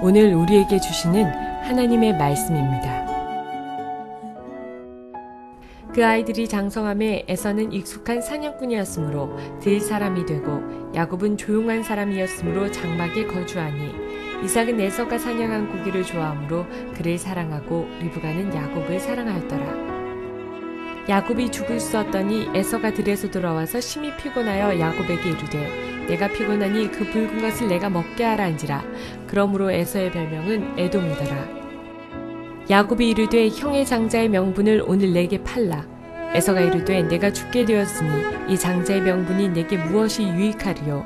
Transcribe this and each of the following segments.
오늘 우리에게 주시는 하나님의 말씀입니다. 그 아이들이 장성함에 에서는 익숙한 사냥꾼이었으므로 들 사람이 되고 야곱은 조용한 사람이었으므로 장막에 거주하니 이삭은 에서가 사냥한 고기를 좋아하므로 그를 사랑하고 리브가는 야곱을 사랑하였더라. 야곱이 죽을 수 없더니 에서가 들에서 돌아와서 심히 피곤하여 야곱에게 이르되 내가 피곤하니 그 붉은 것을 내가 먹게 하라 한지라. 그러므로 에서의 별명은 에돔이더라. 야곱이 이르되 형의 장자의 명분을 오늘 내게 팔라. 에서가 이르되 내가 죽게 되었으니 이 장자의 명분이 내게 무엇이 유익하리요.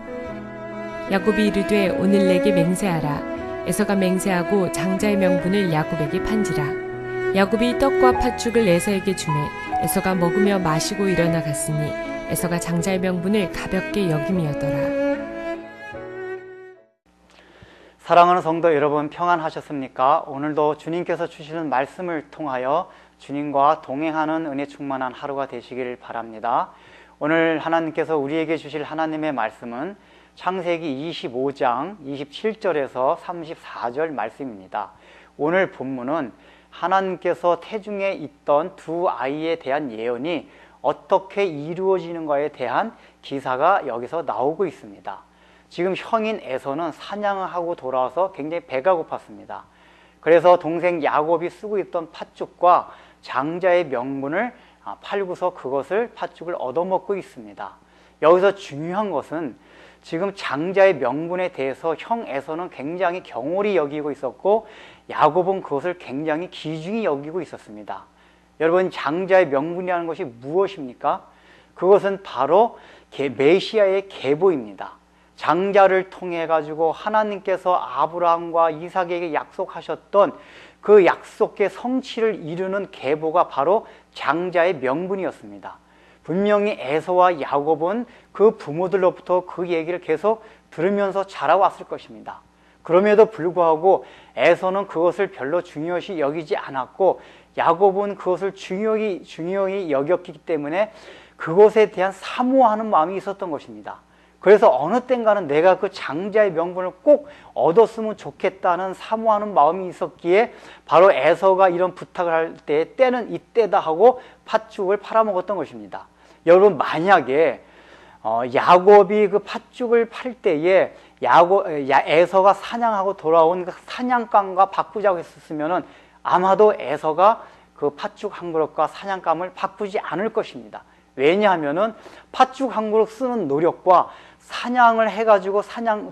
야곱이 이르되 오늘 내게 맹세하라. 에서가 맹세하고 장자의 명분을 야곱에게 판지라. 야곱이 떡과 팥죽을 에서에게 주매 에서가 먹으며 마시고 일어나 갔으니 에서가 장자의 명분을 가볍게 여김이었더라. 사랑하는 성도 여러분, 평안하셨습니까? 오늘도 주님께서 주시는 말씀을 통하여 주님과 동행하는 은혜 충만한 하루가 되시길 바랍니다. 오늘 하나님께서 우리에게 주실 하나님의 말씀은 창세기 25장 27절에서 34절 말씀입니다. 오늘 본문은 하나님께서 태중에 있던 두 아이에 대한 예언이 어떻게 이루어지는가에 대한 기사가 여기서 나오고 있습니다. 지금 형인 에서는 사냥을 하고 돌아와서 굉장히 배가 고팠습니다. 그래서 동생 야곱이 쓰고 있던 팥죽과 장자의 명분을 팔고서 그것을 팥죽을 얻어먹고 있습니다. 여기서 중요한 것은 지금 장자의 명분에 대해서 형 에서는 굉장히 경홀히 여기고 있었고 야곱은 그것을 굉장히 귀중히 여기고 있었습니다. 여러분, 장자의 명분이라는 것이 무엇입니까? 그것은 바로 메시아의 계보입니다. 장자를 통해 가지고 하나님께서 아브라함과 이삭에게 약속하셨던 그 약속의 성취를 이루는 계보가 바로 장자의 명분이었습니다. 분명히 에서와 야곱은 그 부모들로부터 그 얘기를 계속 들으면서 자라왔을 것입니다. 그럼에도 불구하고 에서는 그것을 별로 중요시 여기지 않았고 야곱은 그것을 중요히 여겼기 때문에 그것에 대한 사모하는 마음이 있었던 것입니다. 그래서 어느 땐가는 내가 그 장자의 명분을 꼭 얻었으면 좋겠다는 사모하는 마음이 있었기에 바로 에서가 이런 부탁을 할 때 때는 이때다 하고 팥죽을 팔아먹었던 것입니다. 여러분, 만약에 야곱이 그 팥죽을 팔 때에 에서가 사냥하고 돌아온 그 사냥감과 바꾸자고 했었으면 아마도 에서가 그 팥죽 한 그릇과 사냥감을 바꾸지 않을 것입니다. 왜냐하면은 팥죽 한 그릇 쓰는 노력과 사냥을 해가지고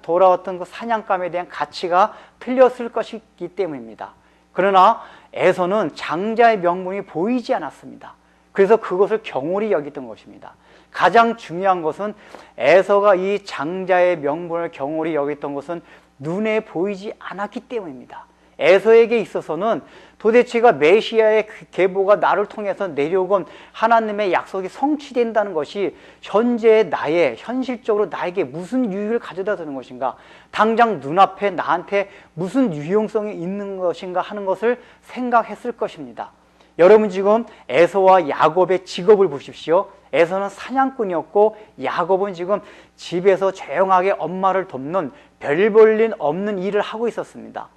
돌아왔던 그 사냥감에 대한 가치가 틀렸을 것이기 때문입니다. 그러나 에서는 장자의 명분이 보이지 않았습니다. 그래서 그것을 경홀히 여겼던 것입니다. 가장 중요한 것은 에서가 이 장자의 명분을 경홀히 여겼던 것은 눈에 보이지 않았기 때문입니다. 에서에게 있어서는 도대체가 메시아의 계보가 나를 통해서 내려온 하나님의 약속이 성취된다는 것이 현실적으로 나에게 무슨 유익을 가져다 주는 것인가, 당장 눈앞에 나한테 무슨 유용성이 있는 것인가 하는 것을 생각했을 것입니다. 여러분, 지금 에서와 야곱의 직업을 보십시오. 에서는 사냥꾼이었고 야곱은 지금 집에서 조용하게 엄마를 돕는 별 볼 일 없는 일을 하고 있었습니다.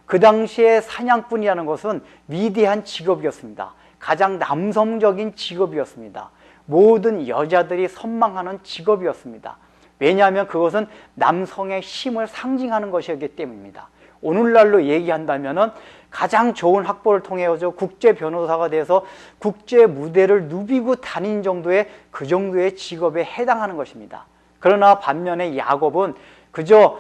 그 당시에 사냥꾼이라는 것은 위대한 직업이었습니다. 가장 남성적인 직업이었습니다. 모든 여자들이 선망하는 직업이었습니다. 왜냐하면 그것은 남성의 힘을 상징하는 것이었기 때문입니다. 오늘날로 얘기한다면 가장 좋은 학벌을 통해 국제 변호사가 돼서 국제 무대를 누비고 다닌 정도의 그 정도의 직업에 해당하는 것입니다. 그러나 반면에 야곱은 그저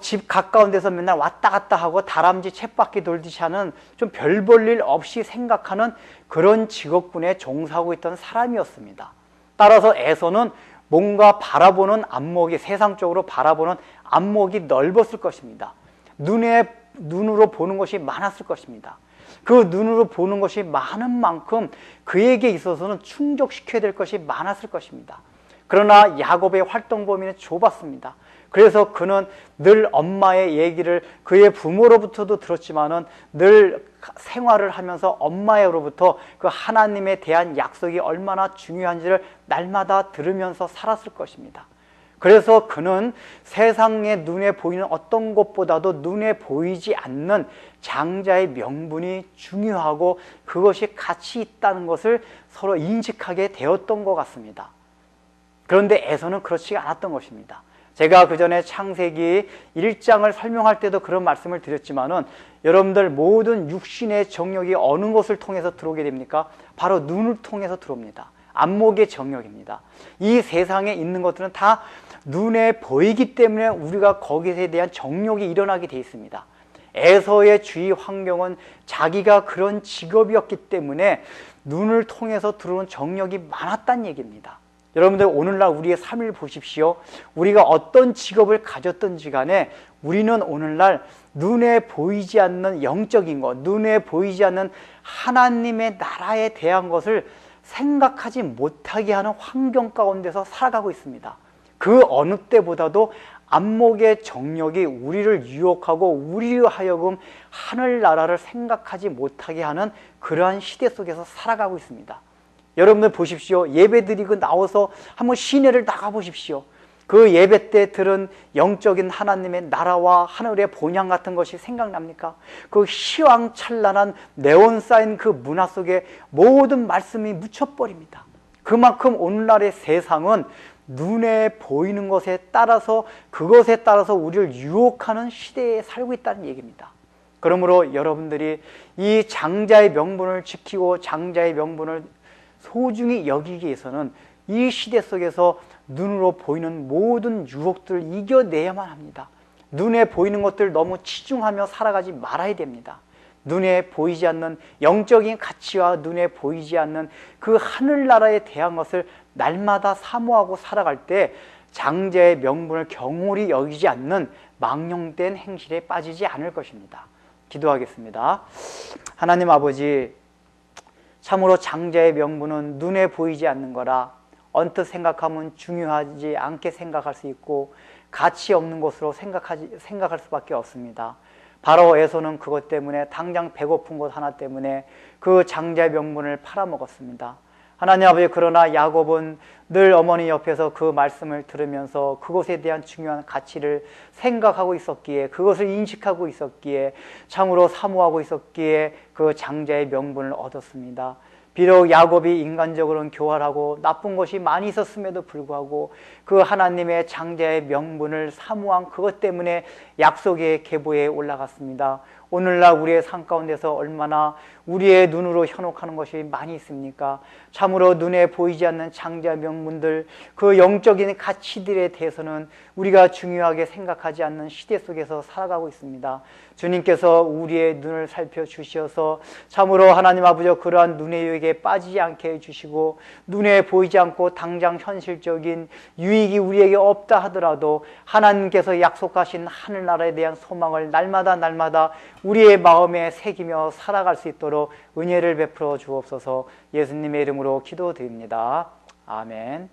집 가까운 데서 맨날 왔다 갔다 하고 다람쥐 쳇바퀴 돌듯이 하는 좀 별 볼 일 없이 생각하는 그런 직업군에 종사하고 있던 사람이었습니다. 따라서 에서는 뭔가 바라보는 안목이, 세상적으로 바라보는 안목이 넓었을 것입니다. 눈으로 보는 것이 많았을 것입니다. 그 눈으로 보는 것이 많은 만큼 그에게 있어서는 충족시켜야 될 것이 많았을 것입니다. 그러나 야곱의 활동 범위는 좁았습니다. 그래서 그는 늘 엄마의 얘기를 그의 부모로부터도 들었지만은 늘 생활을 하면서 엄마로부터 그 하나님에 대한 약속이 얼마나 중요한지를 날마다 들으면서 살았을 것입니다. 그래서 그는 세상의 눈에 보이는 어떤 것보다도 눈에 보이지 않는 장자의 명분이 중요하고 그것이 가치 있다는 것을 서로 인식하게 되었던 것 같습니다. 그런데 에서는 그렇지 않았던 것입니다. 제가 그 전에 창세기 1장을 설명할 때도 그런 말씀을 드렸지만은 여러분들 모든 육신의 정욕이 어느 것을 통해서 들어오게 됩니까? 바로 눈을 통해서 들어옵니다. 안목의 정욕입니다. 이 세상에 있는 것들은 다 눈에 보이기 때문에 우리가 거기에 대한 정욕이 일어나게 되어 있습니다. 에서의 주위 환경은 자기가 그런 직업이었기 때문에 눈을 통해서 들어오는 정욕이 많았다는 얘기입니다. 여러분들 오늘날 우리의 삶을 보십시오. 우리가 어떤 직업을 가졌든지 간에 우리는 오늘날 눈에 보이지 않는 영적인 것, 눈에 보이지 않는 하나님의 나라에 대한 것을 생각하지 못하게 하는 환경 가운데서 살아가고 있습니다. 그 어느 때보다도 안목의 정욕이 우리를 유혹하고 우리로 하여금 하늘나라를 생각하지 못하게 하는 그러한 시대 속에서 살아가고 있습니다. 여러분들 보십시오. 예배 드리고 나와서 한번 시내를 나가보십시오. 그 예배 때 들은 영적인 하나님의 나라와 하늘의 본향 같은 것이 생각납니까? 그 희왕찬란한 네온 사인 그 문화 속에 모든 말씀이 묻혀버립니다. 그만큼 오늘날의 세상은 눈에 보이는 것에 따라서 그것에 따라서 우리를 유혹하는 시대에 살고 있다는 얘기입니다. 그러므로 여러분들이 이 장자의 명분을 지키고 장자의 명분을 소중히 여기기 위해서는 이 시대 속에서 눈으로 보이는 모든 유혹들을 이겨내야만 합니다. 눈에 보이는 것들 너무 치중하며 살아가지 말아야 됩니다. 눈에 보이지 않는 영적인 가치와 눈에 보이지 않는 그 하늘나라에 대한 것을 날마다 사모하고 살아갈 때 장자의 명분을 경홀히 여기지 않는 망령된 행실에 빠지지 않을 것입니다. 기도하겠습니다. 하나님 아버지, 참으로 장자의 명분은 눈에 보이지 않는 거라 언뜻 생각하면 중요하지 않게 생각할 수 있고 가치 없는 것으로 생각할 수밖에 없습니다. 바로 에서는 그것 때문에 당장 배고픈 것 하나 때문에 그 장자의 명분을 팔아먹었습니다. 하나님 아버지, 그러나 야곱은 늘 어머니 옆에서 그 말씀을 들으면서 그것에 대한 중요한 가치를 생각하고 있었기에, 그것을 인식하고 있었기에, 참으로 사모하고 있었기에 그 장자의 명분을 얻었습니다. 비록 야곱이 인간적으로는 교활하고 나쁜 것이 많이 있었음에도 불구하고 그 하나님의 장자의 명분을 사모한 그것 때문에 약속의 계보에 올라갔습니다. 오늘날 우리의 삶 가운데서 얼마나 우리의 눈으로 현혹하는 것이 많이 있습니까? 참으로 눈에 보이지 않는 장자 명분들, 그 영적인 가치들에 대해서는 우리가 중요하게 생각하지 않는 시대 속에서 살아가고 있습니다. 주님께서 우리의 눈을 살펴주셔서 참으로 하나님 아버지 그러한 눈의 유혹에 빠지지 않게 해주시고, 눈에 보이지 않고 당장 현실적인 유익이 우리에게 없다 하더라도 하나님께서 약속하신 하늘나라에 대한 소망을 날마다 우리의 마음에 새기며 살아갈 수 있도록 은혜를 베풀어 주옵소서. 예수님의 이름으로 기도드립니다. 아멘.